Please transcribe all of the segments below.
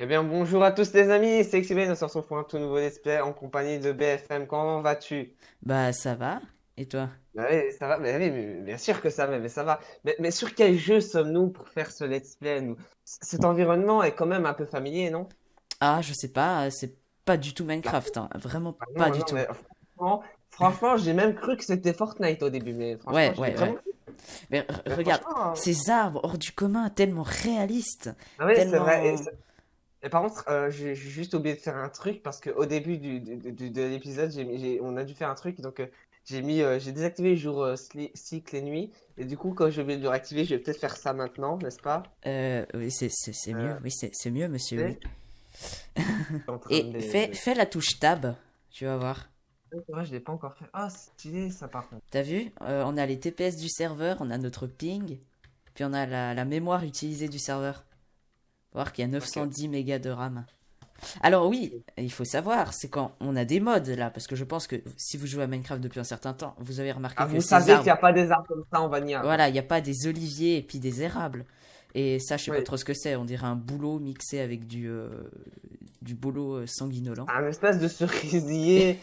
Eh bien, bonjour à tous les amis, c'est XP, nous sortons pour un tout nouveau display en compagnie de BFM. Comment vas-tu? Bah ça va. Et toi? Bah oui, ça va, mais oui, bien sûr que ça va, mais ça va. Mais sur quel jeu sommes-nous pour faire ce let's play, nous? Cet environnement est quand même un peu familier, non? Ah, je sais pas, c'est pas du tout Bah, Minecraft, hein. Vraiment pas non, du non, tout. mais franchement, j'ai même cru que c'était Fortnite au début, mais franchement, Ouais, j'ai ouais, ouais. vraiment cru. Mais Mais regarde, franchement, ces arbres hors du commun, tellement réalistes, ah oui, c'est vrai. tellement... Et par contre, j'ai juste oublié de faire un truc parce qu'au début de l'épisode, on a dû faire un truc. Donc, j'ai désactivé les jours cycle et nuit. Et du coup, quand j'ai oublié de le réactiver, je vais peut-être faire ça maintenant, n'est-ce pas? Oui, c'est mieux, Euh, oui, c'est mieux, monsieur, oui. et je suis en train Et fais la touche Tab, tu vas voir. c'est vrai, je l'ai pas encore fait. Ah, c'est stylé ça par contre. T'as vu? On a les TPS du serveur, on a notre ping, puis on a la mémoire utilisée du serveur. Faut voir qu'il y a Ok. 910 mégas de RAM. Alors oui, il faut savoir, c'est quand on a des mods là, parce que je pense que si vous jouez à Minecraft depuis un certain temps, vous avez remarqué Ah, que vous ces savez qu'il n'y arbres, a pas des arbres comme ça en Vanilla, quoi. voilà, il n'y a pas des oliviers et puis des érables. Et ça, je sais pas Oui. trop ce que c'est, on dirait un boulot mixé avec du bolo sanguinolent. Un espèce de cerisier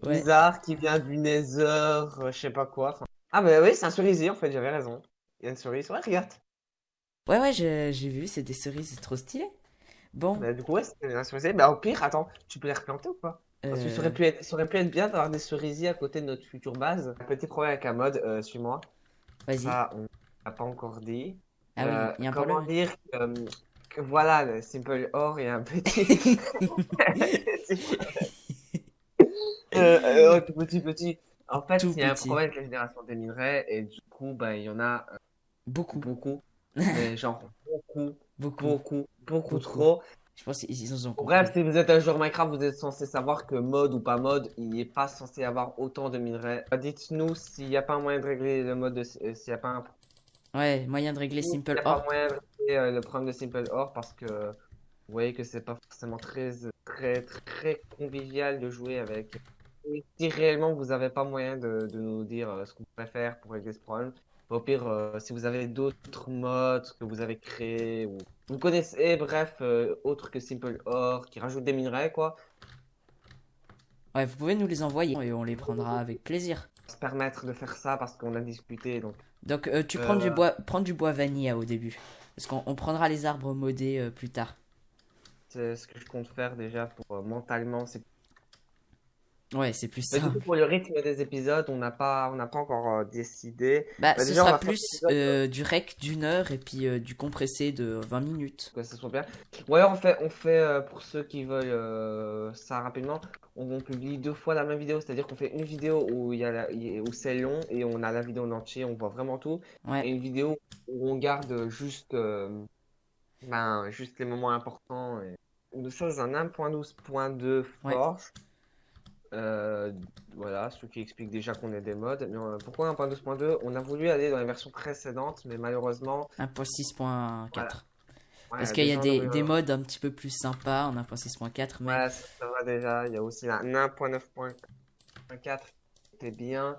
Ouais, bizarre qui vient du Nether, je sais pas quoi. Ah, bah oui, c'est un cerisier en fait, j'avais raison. Il y a une cerise. Ouais, regarde. ouais, ouais, j'ai vu, c'est des cerises, c'est trop stylé. Bon, Bah, du coup, ouais, c'était un cerisier. Bah, au pire, attends, tu peux les replanter ou pas? Parce que euh, ça aurait pu être bien d'avoir des cerisiers à côté de notre future base. Un petit problème avec un mode, suis-moi. vas-y. Ça, on n'a pas encore dit. Ah oui, il y a un Comment problème. dire que voilà, le Simple Or, il y a un petit. Petit. En fait, Tout il y a un petit, problème avec la génération des minerais et du coup, bah, il y en a beaucoup, beaucoup. Mais genre beaucoup, beaucoup beaucoup. trop. Je pense qu'ils ont Bref, compris. si vous êtes un joueur Minecraft, vous êtes censé savoir que mode ou pas mode, il n'est pas censé avoir autant de minerais. Dites-nous s'il n'y a pas un moyen de régler le mode, s'il n'y a pas un, Ouais, moyen de régler s'il Simple y a pas Orp. moyen de régler le problème de Simple Or parce que vous voyez que c'est pas forcément très convivial de jouer avec. Et si réellement vous n'avez pas moyen de nous dire ce que vous préférez pour régler ce problème, au pire, si vous avez d'autres modes que vous avez créés ou vous connaissez, bref, autres que Simple Or, qui rajoutent des minerais, quoi, Ouais, vous pouvez nous les envoyer et on les prendra avec plaisir. se permettre de faire ça parce qu'on a discuté. Donc, Donc tu euh, prends du bois vanilla au début. Parce qu'on prendra les arbres modés plus tard. c'est ce que je compte faire déjà pour mentalement. Ouais, c'est plus Mais du coup, simple. pour le rythme des épisodes, on n'a pas encore décidé. Bah, Bah, ce déjà, on sera va faire plus l'épisode du rec d'une heure et puis du compressé de 20 minutes. que ce soit bien. Ou alors, on fait pour ceux qui veulent ça rapidement, on publie deux fois la même vidéo. C'est-à-dire qu'on fait une vidéo où, où c'est long et on a la vidéo en entier, on voit vraiment tout. Ouais, Et une vidéo où on garde juste les moments importants. Et... Nous sommes en 1.12.2 ouais. Forge. Euh, voilà, ce qui explique déjà qu'on est des modes. Mais pourquoi 1.12.2? On a voulu aller dans les versions précédentes, mais malheureusement, voilà. 1.6.4. Parce Ouais, qu'il y a déjà, on aurait... des modes un petit peu plus sympas en 1.6.4, mais Ouais, ça va déjà. Il y a aussi la 1.9.4 qui était bien.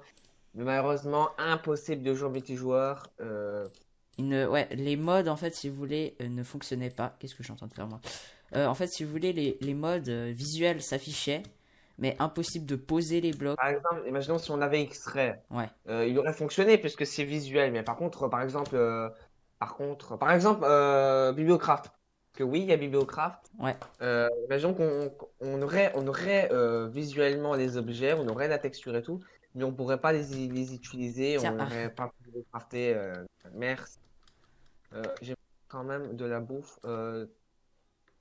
Mais malheureusement, impossible de jouer multijoueur. ouais, les modes en fait, si vous voulez, ne fonctionnaient pas. Qu'est-ce que je suis en train de faire moi? En fait, si vous voulez, les modes visuels s'affichaient, mais impossible de poser les blocs. Par exemple, imaginons si on avait X-Ray. Ouais, Il aurait fonctionné puisque c'est visuel. Mais par exemple, Bibliocraft. Parce que oui, il y a Bibliocraft. ouais. Imaginons on aurait visuellement les objets, on aurait la texture et tout, mais on pourrait pas les utiliser, Tiens, on ah, n'aurait pas pu les crafter. Merci. J'ai quand même de la bouffe.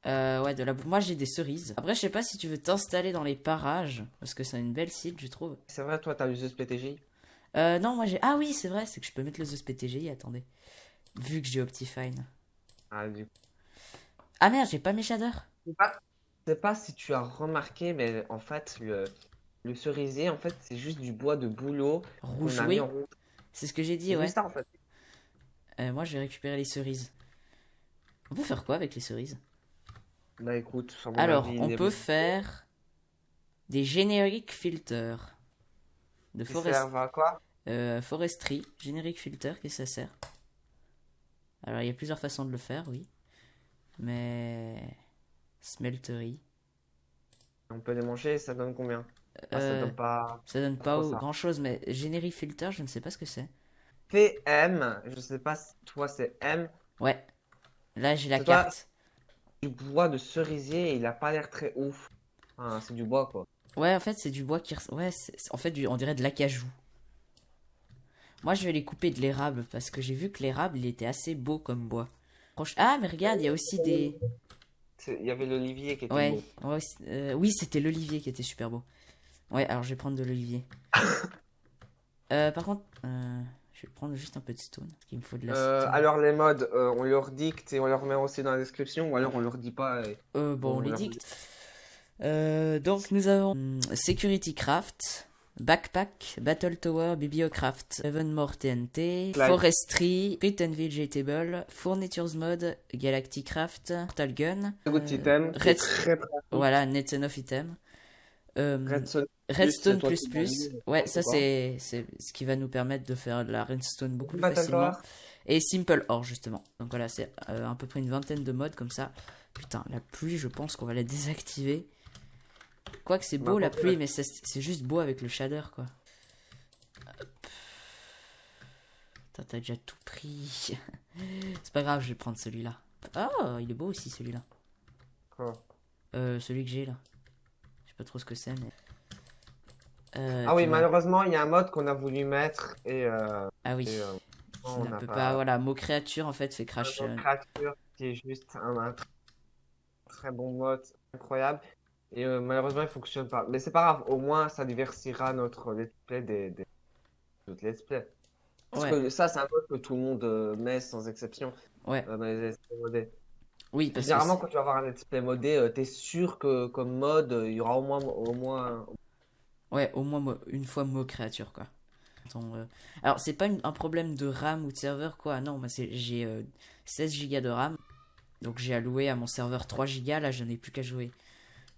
ouais, moi j'ai des cerises. Après, je sais pas si tu veux t'installer dans les parages, parce que c'est une belle site, je trouve. C'est vrai, toi, t'as l'useuse PTJ? Non, moi j'ai. Ah oui, c'est vrai, c'est que je peux mettre le Zeus PTGI, attendez. Vu que j'ai Optifine. Ah, du coup. Ah merde, j'ai pas mes shaders. Je sais pas si tu as remarqué, mais en fait, le cerisier, en fait, c'est juste du bois de bouleau qu'on Rouge, a mis oui, en rouge. c'est ce que j'ai dit, C'est ouais. juste ça, en fait. Moi je vais récupérer les cerises. On peut faire quoi avec les cerises? Bah écoute, à mon Alors, avis, on les peut bons faire des génériques filters de qui servent à quoi? forestry. Générique filter, qu'est-ce que ça sert? Alors, il y a plusieurs façons de le faire, oui. Mais. Smeltery. On peut les manger et ça donne combien? Ah, ça Euh, donne pas ça donne pas trop ça. grand chose, mais Generic Filter, je ne sais pas ce que c'est. PM, je sais pas si toi c'est M. Ouais, là j'ai la C'est toi carte. du bois de cerisier et il a pas l'air très ouf. Enfin, c'est du bois quoi. Ouais, en fait, c'est du bois qui. Ouais, en fait, on dirait de l'acajou. Moi, je vais les couper de l'érable parce que j'ai vu que l'érable, il était assez beau comme bois. Ah, mais regarde, il y a aussi des. Il y avait l'olivier qui était Ouais, beau. oui, c'était l'olivier qui était super beau. Ouais, alors je vais prendre de l'olivier. Par contre, je vais prendre juste un peu de stone. Parce qu'il me faut de la stone. Alors les modes, on leur dicte et on leur met aussi dans la description ou alors on leur dit pas et Bon, on les leur dit. dicte. Donc, nous avons Security Craft, Backpack, Battle Tower, Bibliocraft, More TNT, Slide. Forestry, Fruit and Vegetable, Furnitures Mode, Galactic Craft, Portal Gun, Good item, qui est très pratique. voilà, Net Enough Item. Redstone, Redstone c'est toi plus qui plus. m'as dit, Ouais, je ça sais pas. c'est ce qui va nous permettre de faire de la redstone beaucoup plus Battle facilement. Tower. Et Simple Ore justement. Donc voilà, c'est à peu près une vingtaine de modes comme ça. Putain, la pluie, je pense qu'on va la désactiver. Quoique c'est beau la pluie, mais c'est juste beau avec le shader quoi. Putain, t'as déjà tout pris. C'est pas grave, je vais prendre celui-là. Oh, il est beau aussi celui-là. Quoi? Celui que j'ai là. Je sais pas trop ce que c'est, mais. Ah oui, puis voilà. malheureusement, il y a un mode qu'on a voulu mettre Ah oui. et, Qui on ne n'a peut pas. pas. Voilà, mot créature en fait fait crash. Une créature qui est juste un très bon mode, incroyable. Et malheureusement, il fonctionne pas. Mais c'est pas grave, au moins ça diversifiera notre let's play des autres let's play. Parce Ouais, que ça, c'est un mode que tout le monde met sans exception ouais. dans les let's play modés. Oui, parce que. Généralement, quand tu vas avoir un let's play modé, t'es sûr que comme mode, il y aura au moins. Ouais, au moins une fois mot créature quoi. Alors, c'est pas un problème de RAM ou de serveur quoi. Non, moi j'ai 16 Go de RAM. Donc j'ai alloué à mon serveur 3 Go. Là, je n'ai plus qu'à jouer.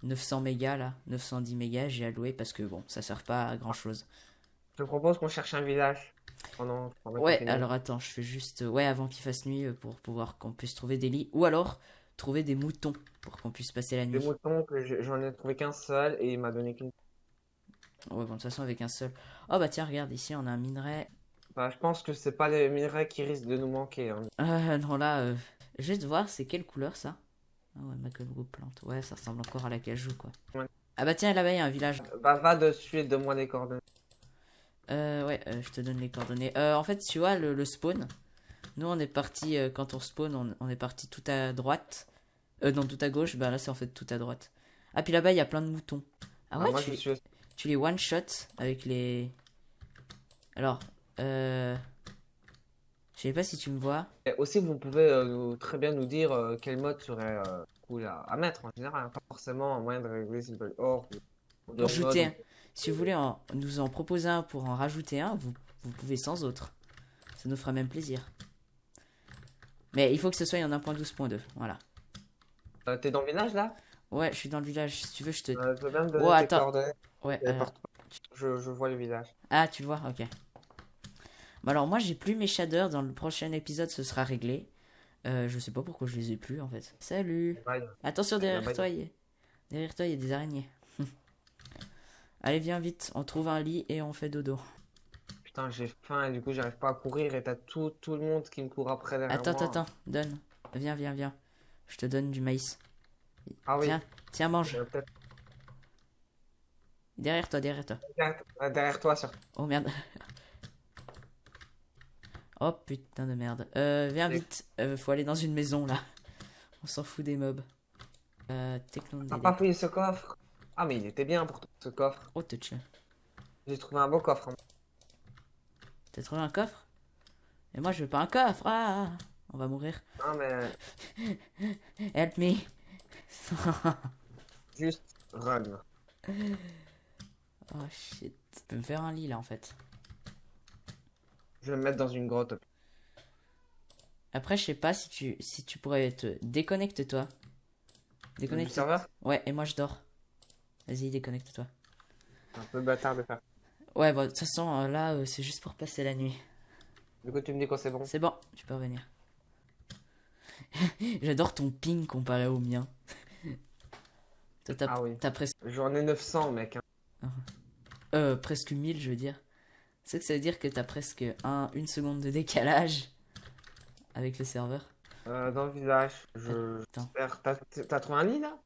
900 mégas là, 910 mégas, j'ai alloué parce que bon, ça sert pas à grand chose. Je te propose qu'on cherche un village pendant qu'on Ouais, finit. alors attends, je fais juste. Ouais, avant qu'il fasse nuit pour pouvoir qu'on puisse trouver des lits. Ou alors trouver des moutons pour qu'on puisse passer la Des nuit. moutons que j'en ai trouvé qu'un seul et il m'a donné qu'une. Ouais, bon, de toute façon, avec un seul. Oh bah tiens, regarde, ici on a un minerai. Bah, je pense que c'est pas les minerais qui risquent de nous manquer, hein. Non, là, juste voir, c'est quelle couleur ça? Ah ouais, Mackenwood plante. Ouais, ça ressemble encore à la cajou quoi. Ouais. Ah bah tiens, là-bas il y a un village. Bah, va dessus et donne-moi les coordonnées. Ouais, je te donne les coordonnées. En fait, tu vois, le spawn. Nous, on est parti, quand on spawn, on est parti tout à droite. Non, tout à gauche. Bah là, c'est en fait tout à droite. Ah, puis là-bas, il y a plein de moutons. Ah Bah, ouais, moi, je suis. tu les one-shot avec les. Alors, je sais pas si tu me vois. Et aussi, vous pouvez très bien nous dire quel mode serait cool à mettre en général, hein. Pas forcément un moyen de régler Simple Or ou d'autres Rajouter un. modes. Si vous voulez nous en proposer un pour en rajouter un, vous pouvez sans autre. Ça nous fera même plaisir. Mais il faut que ce soit en 1.12.2. Voilà. T'es dans le village là? Ouais, je suis dans le village. Si tu veux, je te. Je veux bien me Oh, donner tes attends. coordonnées. Ouais, Partout. Je vois le village. Ah, tu le vois, ok. Bon, alors moi j'ai plus mes shaders, dans le prochain épisode ce sera réglé. Je sais pas pourquoi je les ai plus en fait. Salut. Bye. Attention derrière Bye. toi, derrière toi il y a des araignées. Allez viens vite, on trouve un lit et on fait dodo. Putain, j'ai faim et du coup, j'arrive pas à courir et t'as tout le monde qui me court après derrière moi. Attends, donne. Viens. Je te donne du maïs. Ah oui. Tiens, mange. Peut-être Derrière toi. derrière toi, sur. Oh merde. Oh putain de merde. Viens vite, faut aller dans une maison là. On s'en fout des mobs. Techno T'as pas fouillé ce coffre? Ah, mais il était bien pour toi, ce coffre. Oh touch. J'ai trouvé un beau coffre, hein. T'as trouvé un coffre? Et moi je veux pas un coffre. Ah, on va mourir. Non, mais Help me. juste run. Oh shit. Tu peux me faire un lit là en fait. Je vais me mettre dans une grotte. Après je sais pas si tu pourrais te déconnecte-toi. Du Déconnecte. serveur? Ouais, et moi je dors. Vas-y, déconnecte-toi. C'est un peu bâtard de faire. Ouais, bon, de toute façon là c'est juste pour passer la nuit. Du coup, tu me dis quand c'est bon. C'est bon, tu peux revenir. J'adore ton ping comparé au mien. Toi, Ah oui. t'as presque, J'en ai 900, mec. Hein. presque 1000, je veux dire. C'est que ça veut dire que t'as presque une seconde de décalage avec le serveur. Dans le village, Attends. t'as trouvé un lit là?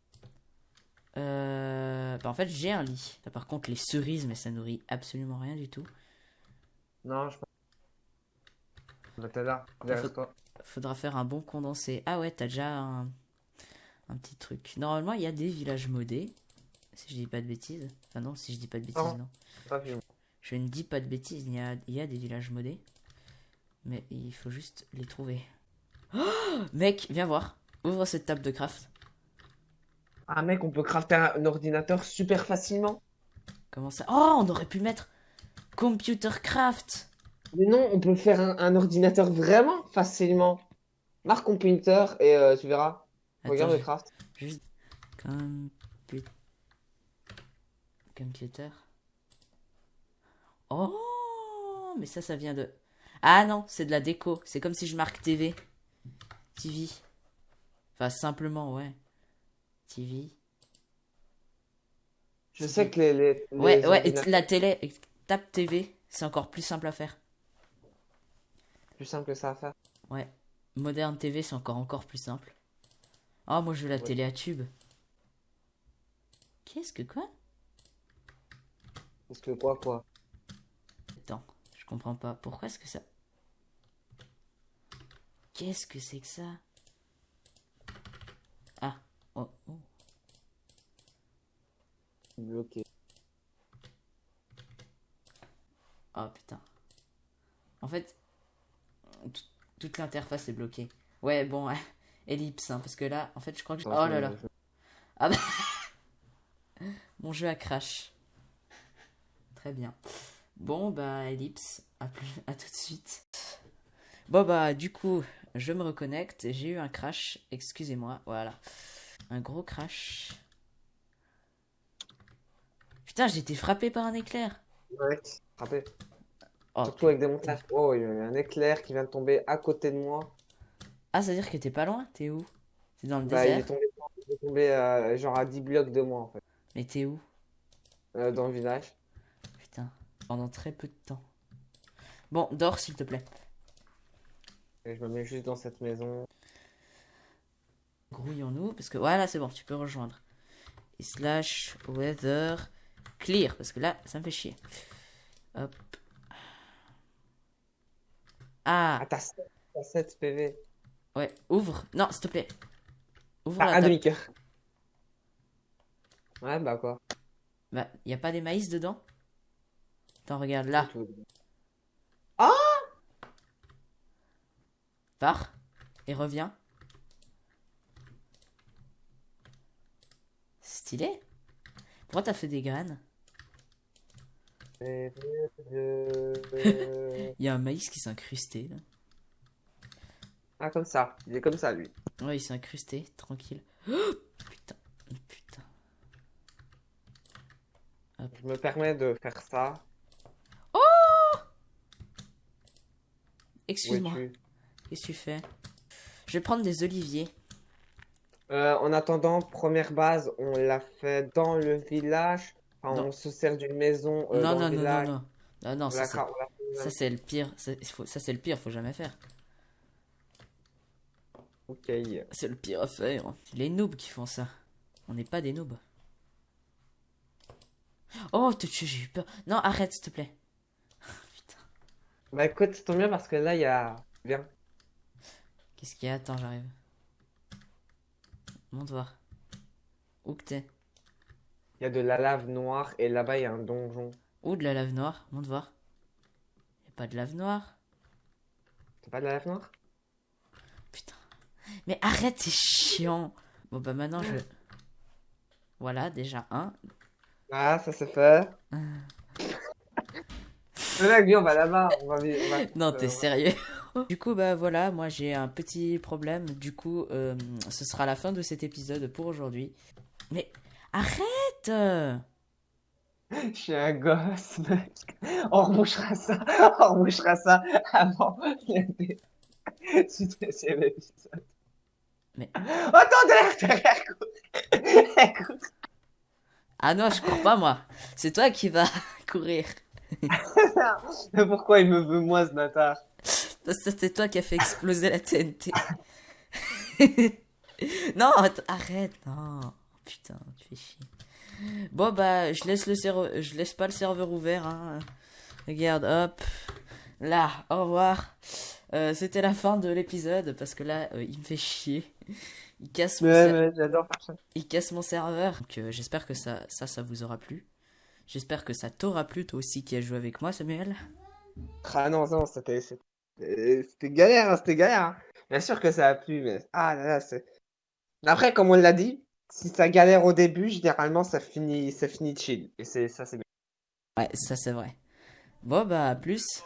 Bah en fait, j'ai un lit. Là, par contre, les cerises, mais ça nourrit absolument rien du tout. Non, je pense. Bah, t'es là. Il Derrière toi. faudra faire un bon condensé. Ah ouais, t'as déjà un petit truc. Normalement, il y a des villages modés. Si je dis pas de bêtises. Enfin non, si je dis pas de bêtises, Non, non. pas vu. Je ne dis pas de bêtises, il y a des villages modés. Mais il faut juste les trouver. Oh, mec, viens voir. Ouvre cette table de craft. Ah mec, on peut crafter un ordinateur super facilement. Comment ça? Oh, on aurait pu mettre Computer Craft. Mais non, on peut faire un ordinateur vraiment facilement. Marque computer et tu verras. Attends, Regarde le craft. juste computer. Oh, mais ça vient de... Ah non, c'est de la déco. C'est comme si je marque TV. TV. Enfin, simplement, ouais. TV. Je sais que les Ouais, et ordinateurs la télé, tape TV, c'est encore plus simple à faire. plus simple que ça à faire. Ouais. Moderne TV, c'est encore plus simple. Oh, moi je veux la Ouais. télé à tube. Qu'est-ce que quoi? Parce que quoi? Attends, je comprends pas. Pourquoi est-ce que ça... Qu'est-ce que c'est que ça? Ah, oh. Bloqué. Oh putain. En fait, toute l'interface est bloquée. Ouais, bon, ellipse, hein, parce que là, en fait, je crois que... Attends, Oh là là. Ah bah... Mon jeu a crash. Très bien. Bon, bah, ellipse. À tout de suite. Bon, bah, du coup, je me reconnecte. J'ai eu un crash. Excusez-moi. Voilà. Un gros crash. Putain, j'ai été frappé par un éclair. Ouais, frappé. Oh, Surtout avec des montages. Oh, il y a eu un éclair qui vient de tomber à côté de moi. ah, ça veut dire que t'es pas loin? T'es où? T'es dans le Bah, désert? il est tombé genre à 10 blocs de moi en fait. Mais t'es où? Dans le village. Putain, pendant très peu de temps. Bon, dors s'il te plaît. Et je me mets juste dans cette maison. Grouillons-nous, parce que voilà, c'est bon, tu peux rejoindre. Et slash weather clear, parce que là, ça me fait chier. Hop. Ah, Ah, t'as 7 PV. ouais, ouvre. Non, s'il te plaît. Ouvre Ah, la un table. demi-cœur. Ouais, bah quoi. Bah, y a pas des maïs dedans? Attends, regarde là. Tout. Ah! Pars. Et reviens. Stylé. Pourquoi t'as fait des graines? Euh, Il y a un maïs qui s'est incrusté là. Ah, comme ça. Il est comme ça, lui. Ouais, il s'est incrusté, tranquille. Oh, putain, putain. Je me permets de faire ça. Excuse-moi, Où es-tu? qu'est-ce que tu fais? Je vais prendre des oliviers. En attendant, première base, on l'a fait dans le village. Enfin, Non, on se sert d'une maison non, dans le non, non, non, village. non. Non, non, On l'a cra- on l'a fait- ça c'est le pire. Ça c'est le pire, faut jamais faire. Ok. C'est le pire à faire. C'est les noobs qui font ça. On n'est pas des noobs. Oh, j'ai eu peur. Non, arrête, s'il te plaît. Putain. Bah écoute, tant mieux parce que là, il y a... Viens. Qu'est-ce qu'il y a? Attends, j'arrive. Monte voir. Où que t'es? Il y a de la lave noire et là-bas, il y a un donjon. Où de la lave noire? Monte voir. Y a pas de lave noire. C'est pas de la lave noire? Putain. Mais arrête, c'est chiant. Bon, bah maintenant je... Voilà, déjà un. Ah, ça c'est fait. Mais mec, viens, on va là-bas. Non, t'es sérieux? Du coup, bah voilà, moi j'ai un petit problème. Du coup, ce sera la fin de cet épisode pour aujourd'hui. Mais arrête! Je suis un gosse, mec. On rebouchera ça. On rebouchera ça avant le deuxième épisode. Mais Attends, derrière, écoute. Écoute. Ah non, je cours pas moi. C'est toi qui vas courir. Mais pourquoi il me veut moi, ce bâtard? Parce que c'est toi qui as fait exploser la TNT. Non, arrête, non. Putain, tu fais chier. Bon bah, je laisse pas le serveur ouvert. Hein. Regarde, hop. Là, au revoir. C'était la fin de l'épisode parce que là, il me fait chier. Il casse mon, Ouais, ser- mais j'adore faire ça. il casse mon serveur. Donc j'espère que ça vous aura plu. J'espère que ça t'aura plu toi aussi qui as joué avec moi, Samuel. Ah non, non, c'était galère, hein, c'était galère. Hein. Bien sûr que ça a plu, mais ah là là, c'est. Après, comme on l'a dit, si ça galère au début, généralement ça finit chill. Et c'est ça, c'est bien. Ouais, ça c'est vrai. Bon bah, à plus.